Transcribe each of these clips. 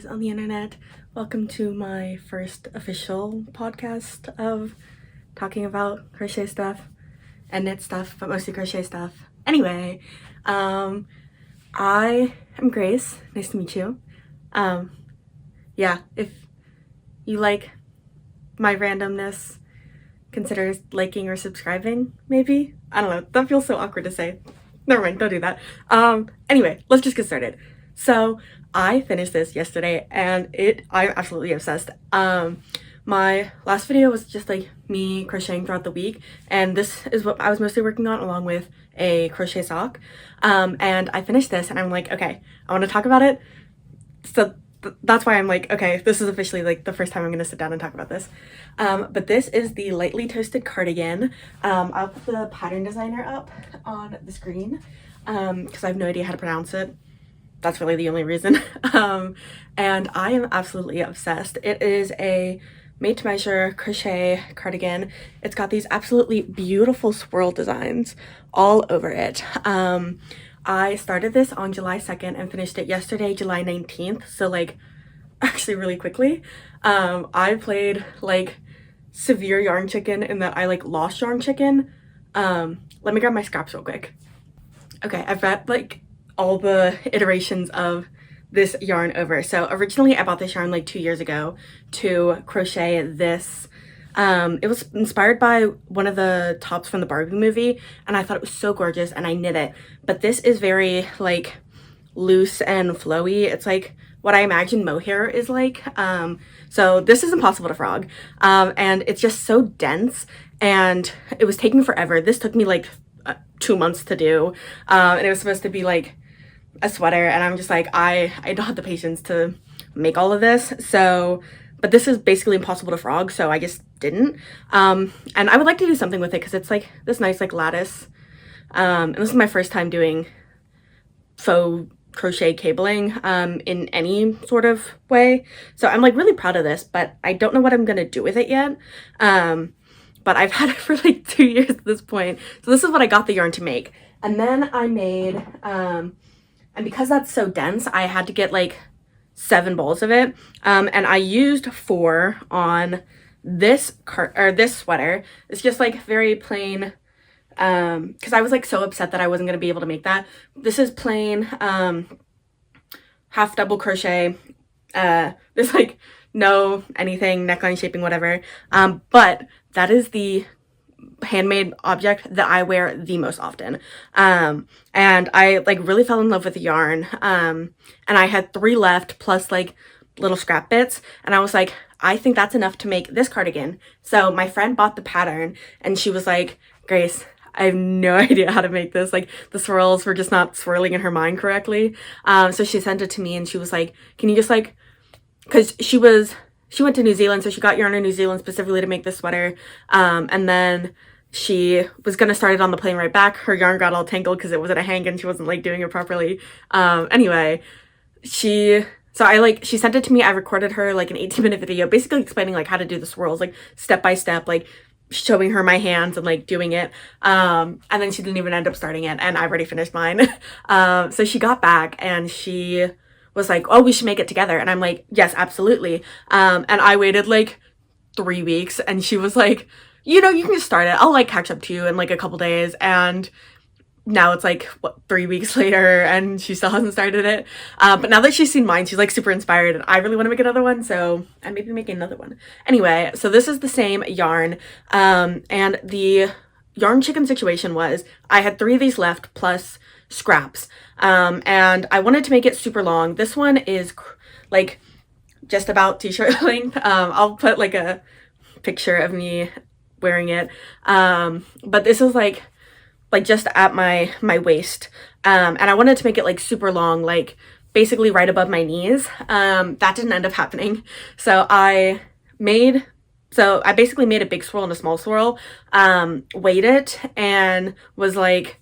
on the internet. Welcome to my first official podcast of talking about crochet stuff and knit stuff, but mostly crochet stuff. Anyway, I am Grace. Nice to meet you. Yeah, if you like my randomness, consider liking or subscribing, maybe? I don't know, that feels so awkward to say. Never mind, don't do that. Anyway, let's just get started. So I finished this yesterday and I'm absolutely obsessed. My last video was just like me crocheting throughout the week, and this is what I was mostly working on along with a crochet sock. And I finished this and I'm like, okay, I want to talk about it. So that's why I'm like, okay, this is officially like the first time I'm going to sit down and talk about this. But this is the Lightly Toasted cardigan. I'll put the pattern designer up on the screen because I have no idea how to pronounce it. That's really the only reason. And I am absolutely obsessed. It is a made to measure crochet cardigan. It's got these absolutely beautiful swirl designs all over it. I started this on July 2nd and finished it yesterday, July 19th. So like actually really quickly. I played like severe yarn chicken in that I like lost yarn chicken. Let me grab my scraps real quick. Okay, I've got like all the iterations of this yarn over. So originally I bought this yarn like 2 years ago to crochet this. It was inspired by one of the tops from the Barbie movie, and I thought it was so gorgeous and I knit it. But this is very like loose and flowy. It's like what I imagine mohair is like. So this is impossible to frog. And it's just so dense and it was taking forever. This took me like 2 months to do. And it was supposed to be like a sweater, and I'm just like, I don't have the patience to make all of this. So, but this is basically impossible to frog, so I just didn't. And I would like to do something with it because it's like this nice like lattice. And this is my first time doing faux crochet cabling in any sort of way. So I'm like really proud of this, but I don't know what I'm gonna do with it yet. But I've had it for like 2 years at this point. So this is what I got the yarn to make. And then I made, and because that's so dense, I had to get like 7 balls of it. And I used 4 on this this sweater. It's just like very plain, because I was like so upset that I wasn't going to be able to make that. This is plain half double crochet. There's like no anything, neckline shaping, whatever. But that is the handmade object that I wear the most often. And I like really fell in love with the yarn. And I had 3 left plus like little scrap bits, and I was like, I think that's enough to make this cardigan. So my friend bought the pattern and she was like, Grace, I have no idea how to make this. Like the swirls were just not swirling in her mind correctly. So she sent it to me and she was like, can you just like, because she went to New Zealand, so she got yarn in New Zealand specifically to make this sweater. And then she was going to start it on the plane right back. Her yarn got all tangled because it was at a hang and she wasn't like doing it properly. Anyway, she sent it to me. I recorded her like an 18-minute video basically explaining like how to do the swirls, like step by step, like showing her my hands and like doing it. And then she didn't even end up starting it, and I've already finished mine. So she got back and she was like, oh, we should make it together. And I'm like, yes, absolutely. And I waited like 3 weeks and she was like, you know, you can just start it. I'll like catch up to you in like a couple days. And now it's like, what, 3 weeks later and she still hasn't started it. But now that she's seen mine, she's like super inspired and I really want to make another one. So I'm maybe making another one. Anyway, so this is the same yarn. And the yarn chicken situation was I had 3 of these left plus scraps. And I wanted to make it super long. This one is like just about t-shirt length. I'll put like a picture of me wearing it. But this is like just at my waist. And I wanted to make it like super long, like basically right above my knees. That didn't end up happening. So I basically made a big swirl and a small swirl, weighed it, and was like,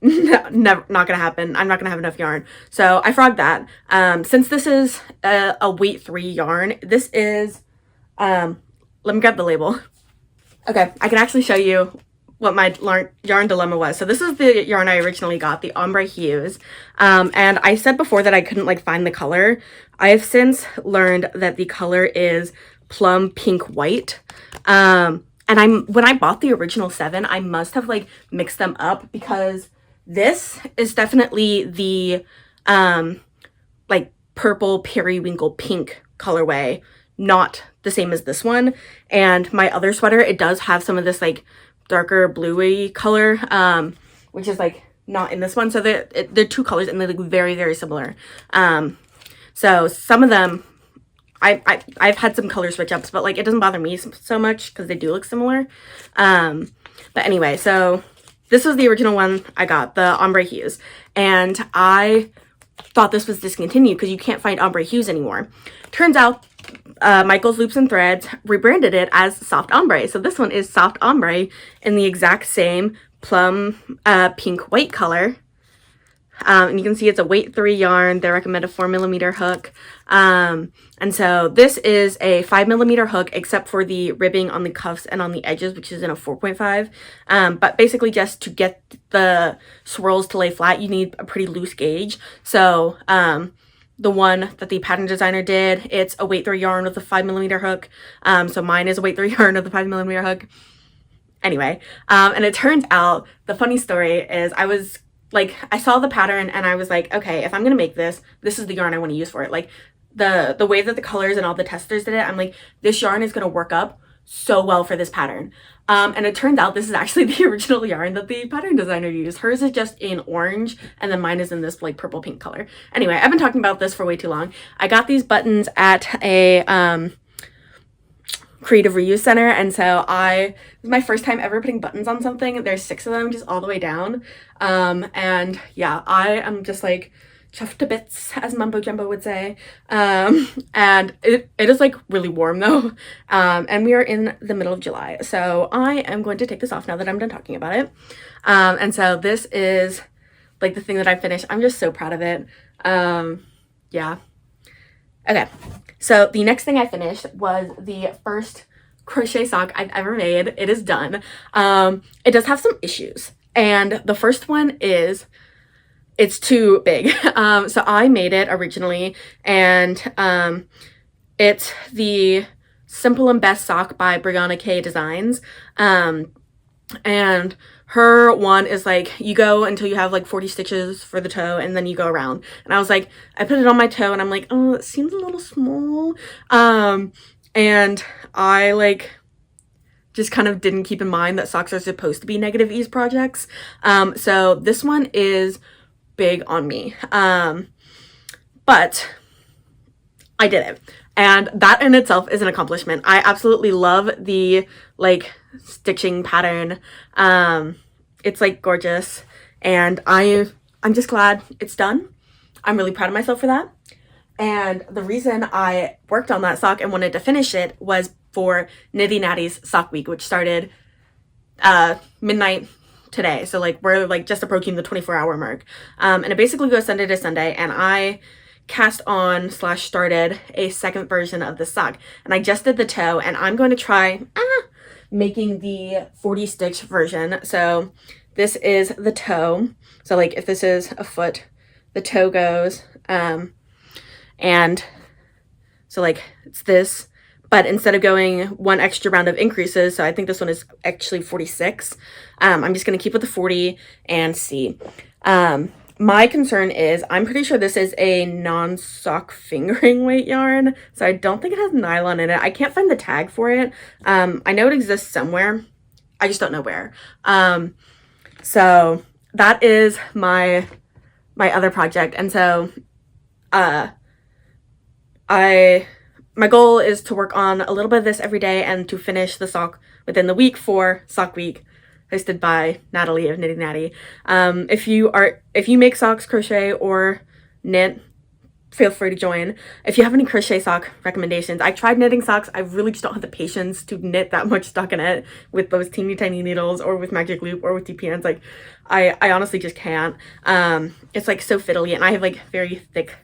never, not gonna happen. I'm not gonna have enough yarn. So I frogged that. Since this is a weight 3 yarn, this is, let me grab the label. Okay, I can actually show you what my yarn dilemma was. So this is the yarn I originally got, the Ombre Hues. And I said before that I couldn't like find the color. I have since learned that the color is plum pink white. And when I bought the original 7, I must have like mixed them up, because this is definitely the like purple periwinkle pink colorway, not the same as this one. And my other sweater, it does have some of this like darker bluey color, which is like not in this one. So they're two colors and they're like very, very similar. So some of them, I've had some color switch ups, but like it doesn't bother me so much because they do look similar. But anyway, so this was the original one I got, the Ombre Hues. And I thought this was discontinued because you can't find Ombre Hues anymore. Turns out Michael's Loops and Threads rebranded it as Soft Ombre. So this one is Soft Ombre in the exact same plum pink white color. And you can see it's a weight 3 yarn. They recommend a 4mm hook. And so this is a 5mm hook, except for the ribbing on the cuffs and on the edges, which is in a 4.5. But basically just to get the swirls to lay flat, you need a pretty loose gauge. So the one that the pattern designer did, it's a weight 3 yarn with a 5mm hook. So mine is a weight 3 yarn with a 5mm hook. Anyway, and it turns out, the funny story is I saw the pattern and I was like, okay, if I'm gonna make this is the yarn I want to use for it. Like the way that the colors and all the testers did it, I'm like, this yarn is gonna work up so well for this pattern. And it turns out this is actually the original yarn that the pattern designer used. Hers is just in orange, and then mine is in this like purple pink color. Anyway, I've been talking about this for way too long. I got these buttons at a creative reuse center, and so this is my first time ever putting buttons on something. There's 6 of them just all the way down, and yeah, I am just like chuffed to bits, as Mumbo Jumbo would say. And it is like really warm though, and we are in the middle of July, so I am going to take this off now that I'm done talking about it. And so this is like the thing that I finished. I'm just so proud of it. Yeah. Okay, so the next thing I finished was the first crochet sock I've ever made. It is done. It does have some issues, and the first one is it's too big. So I made it originally, and it's the Simple and Best sock by Brianna K Designs, and her one is like, you go until you have like 40 stitches for the toe, and then you go around. And I was like, I put it on my toe and I'm like, oh, it seems a little small. And I like just kind of didn't keep in mind that socks are supposed to be negative ease projects. So this one is big on me. But I did it. And that in itself is an accomplishment. I absolutely love the like stitching pattern. It's like gorgeous, and I'm just glad it's done. I'm really proud of myself for that. And the reason I worked on that sock and wanted to finish it was for Nitty Natty's Sock Week, which started midnight today. So like we're like just approaching the 24-hour mark. And it basically goes Sunday to Sunday, and I cast on / started a second version of the sock, and I just did the toe, and I'm going to try making the 40 stitch version. So this is the toe. So like if this is a foot, the toe goes, and so like it's this, but instead of going one extra round of increases, so I think this one is actually 46, I'm just going to keep with the 40 and see. My concern is, I'm pretty sure this is a non-sock fingering weight yarn, so I don't think it has nylon in it. I can't find the tag for it. I know it exists somewhere. I just don't know where. So that is my other project, and so my goal is to work on a little bit of this every day and to finish the sock within the week for Sock Week, hosted by Natalie of Knitting Natty. If you make socks, crochet, or knit, feel free to join. If you have any crochet sock recommendations, I tried knitting socks. I really just don't have the patience to knit that much stockinette with those teeny tiny needles, or with magic loop, or with DPNs. Like I honestly just can't. It's like so fiddly, and I have like very thick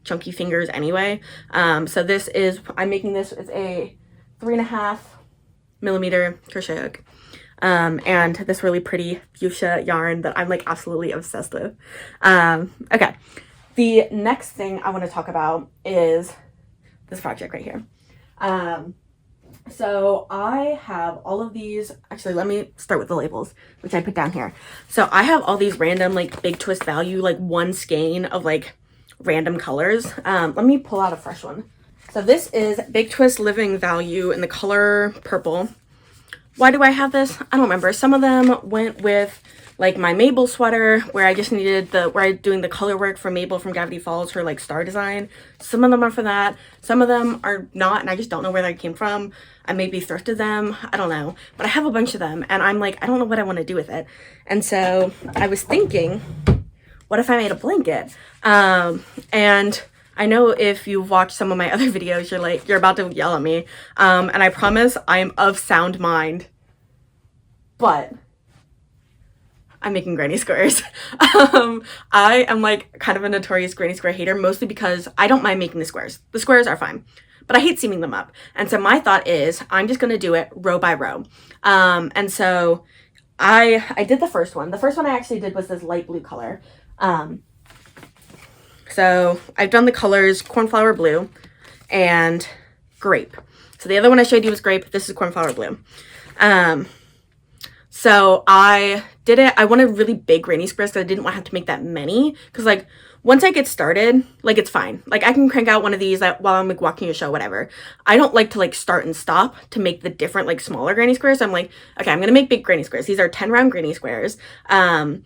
chunky fingers anyway. So this is, I'm making this with a 3.5mm crochet hook. and this really pretty fuchsia yarn that I'm like absolutely obsessed with. Okay, the next thing I want to talk about is this project right here. So I have all of these, actually let me start with the labels, which I put down here. So I have all these random like Big Twist Value, like one skein of like random colors. Let me pull out a fresh one. So this is Big Twist Living Value in the color purple. Why do I have this? I don't remember. Some of them went with like my Mabel sweater where I just needed where I'm doing the color work for Mabel from Gravity Falls, her like star design. Some of them are for that. Some of them are not, and I just don't know where they came from. I maybe thrifted them. I don't know. But I have a bunch of them, and I'm like, I don't know what I want to do with it. And so I was thinking, what if I made a blanket? And I know if you've watched some of my other videos, you're about to yell at me. And I promise I'm of sound mind. But I'm making granny squares. I am like kind of a notorious granny square hater, mostly because I don't mind making the squares. The squares are fine, but I hate seaming them up. And so my thought is I'm just going to do it row by row. And so I did the first one. The first one I actually did was this light blue color. So I've done the colors cornflower blue and grape. So the other one I showed you was grape. This is cornflower blue. So I did it. I wanted really big granny squares because I didn't want to have to make that many. Because like once I get started, like it's fine. Like I can crank out one of these while I'm like watching a show, whatever. I don't like to like start and stop to make the different like smaller granny squares. I'm like, okay, I'm gonna make big granny squares. These are 10 round granny squares. And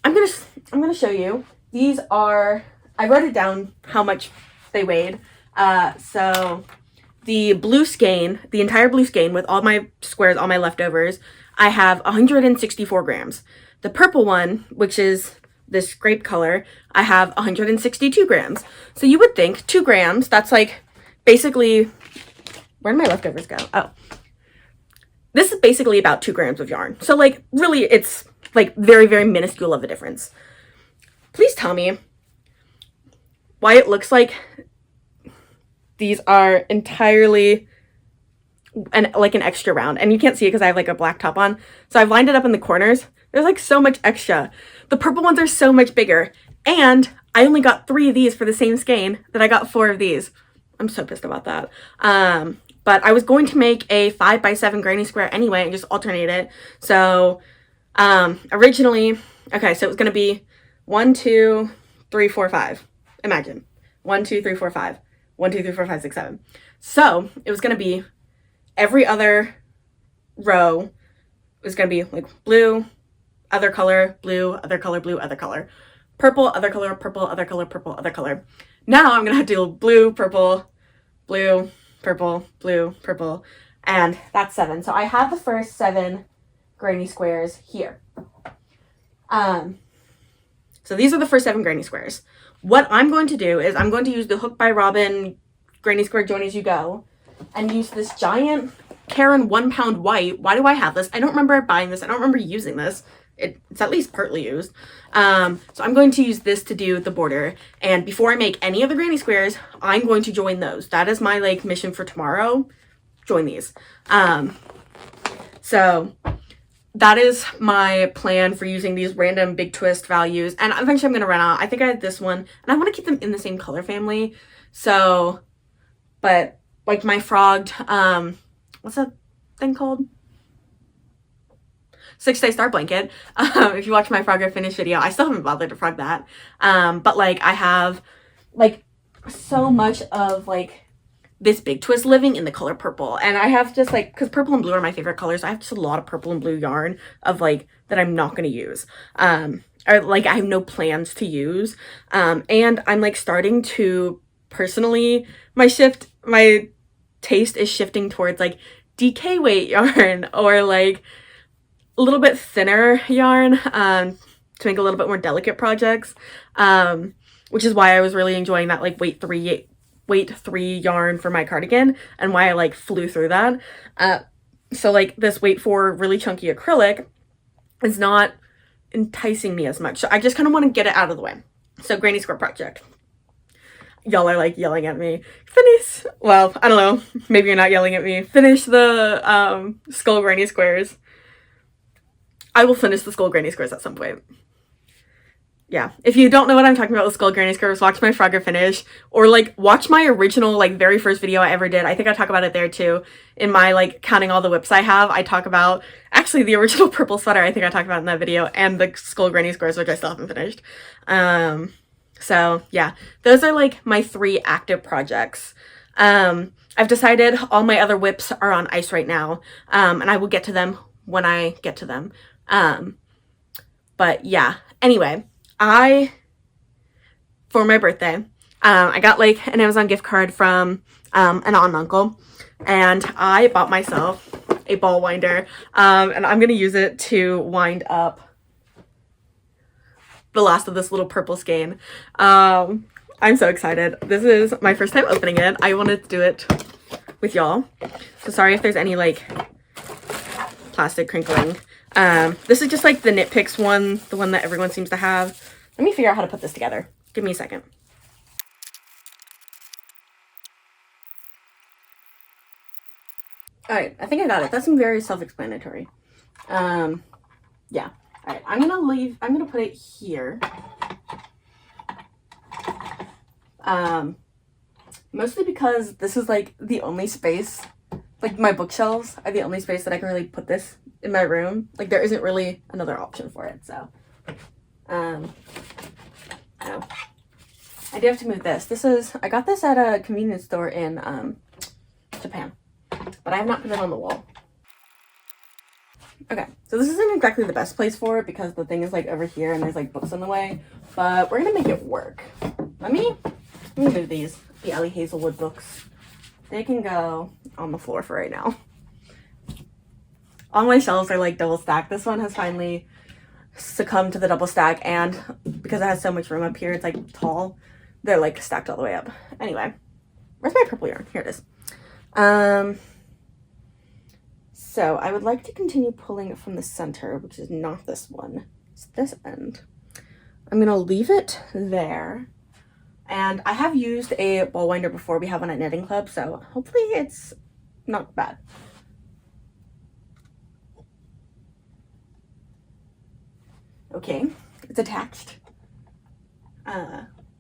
I'm gonna show you. These are, I wrote it down how much they weighed. So the blue skein, the entire blue skein with all my squares, all my leftovers, I have 164 grams. The purple one, which is this grape color, I have 162 grams. So you would think 2 grams, that's like basically, where'd my leftovers go? Oh, this is basically about 2 grams of yarn. So like really it's like very, very minuscule of a difference. Please tell me why it looks like these are entirely like an extra round, and you can't see it because I have like a black top on. So I've lined it up in the corners. There's like so much extra. The purple ones are so much bigger, and I only got 3 of these for the same skein that I got 4 of these. I'm so pissed about that. But I was going to make a 5x7 granny square anyway and just alternate it. So originally, okay, so it was gonna be 1, 2, 3, 4, 5. Imagine 1, 2, 3, 4, 5. 1, 2, 3, 4, 5, 6, 7. So it was going to be every other row was going to be like blue, other color, blue, other color, blue, other color, purple, other color, purple, other color, purple, other color. Now I'm going to have to do blue, purple, blue, purple, blue, purple, and that's 7. So I have the first 7 granny squares here. So these are the first 7 granny squares. What I'm going to do is I'm going to use the Hook by Robin Granny Square Join As You Go and use this giant Karen 1 pound white. Why do I have this? I don't remember buying this. I don't remember using this. It's at least partly used. So I'm going to use this to do the border. And before I make any of the granny squares, I'm going to join those. That is my like mission for tomorrow. Join these. So that is my plan for using these random Big Twist values. And eventually I'm going to run out. I think I had this one. And I want to keep them in the same color family. So, but like my frogged, what's that thing called? 6-Day Star Blanket. If you watch my Frog or Finish video, I still haven't bothered to frog that. But like I have like so much of like this Big Twist living in the color purple, and I have just like, because purple and blue are my favorite colors, I have just a lot of purple and blue yarn of like that I'm not going to use, or like I have no plans to use, and I'm like starting to personally, my taste is shifting towards like DK weight yarn or like a little bit thinner yarn, to make a little bit more delicate projects, which is why I was really enjoying that like weight 3 yarn for my cardigan, and why I like flew through that. So like this weight 4 really chunky acrylic is not enticing me as much. So I just kind of want to get it out of the way. So granny square project. y'all are like yelling at me. Finish! Well, I don't know. Maybe you're not yelling at me. Finish the skull granny squares. I will finish the skull granny squares at some point. Yeah, if you don't know what I'm talking about with skull granny squares, watch my Frogger finish, or like watch my original like very first video I ever did. I think I talk about it there too. In my like counting all the whips I have, I talk about actually the original purple sweater I think I talked about in that video, and the skull granny squares, which I still haven't finished. So yeah, those are like my 3 active projects. I've decided all my other whips are on ice right now, and I will get to them when I get to them. But yeah, anyway, for my birthday, I got like an Amazon gift card from an aunt and uncle, and I bought myself a ball winder, and I'm gonna use it to wind up the last of this little purple skein. I'm so excited. This is my first time opening it. I wanted to do it with y'all, so sorry if there's any like plastic crinkling. This is just like the Knit Picks one, the one that everyone seems to have. Let me figure out how to put this together. Give me a second. All right, I think I got it. That's very self-explanatory. Yeah. All right, I'm gonna put it here. Mostly because this is like the only space, like my bookshelves are the only space that I can really put this in my room. Like there isn't really another option for it, so. No. I do have to move this. I got this at a convenience store in Japan, but I have not put it on the wall. Okay, so this isn't exactly the best place for it because the thing is like over here and there's like books in the way, but we're gonna make it work. Let me move these, the Ellie Hazelwood books. They can go on the floor for right now. All my shelves are like double stacked. This one has finally succumbed to the double stack, and because it has so much room up here, it's like tall, they're like stacked all the way up. Anyway, where's my purple yarn? Here it is. So I would like to continue pulling it from the center, which is not this one, it's this end. I'm gonna leave it there, and I have used a ball winder before. We have one at Knitting Club, so hopefully it's not bad. Okay, it's attached.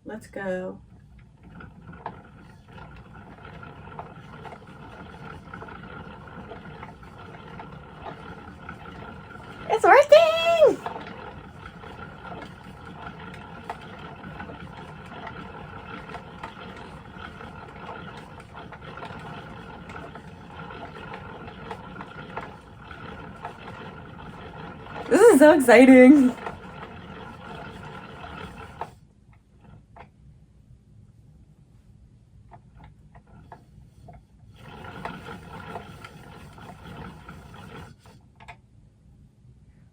Let's go. It's working! This is so exciting.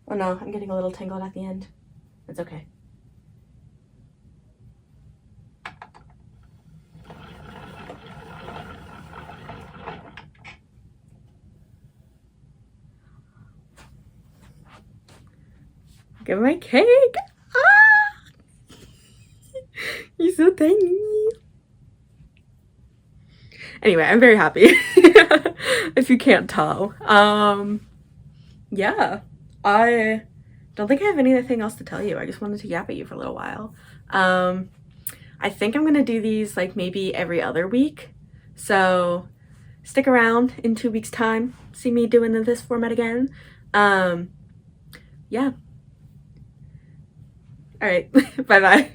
Oh no, I'm getting a little tangled at the end. It's okay. Look at my cake! Ah! You're so tiny. Anyway, I'm very happy. If you can't tell. Yeah. I don't think I have anything else to tell you. I just wanted to yap at you for a little while. I think I'm gonna do these like maybe every other week. So stick around in 2 weeks' time. See me doing this format again. Yeah. All right. Bye-bye.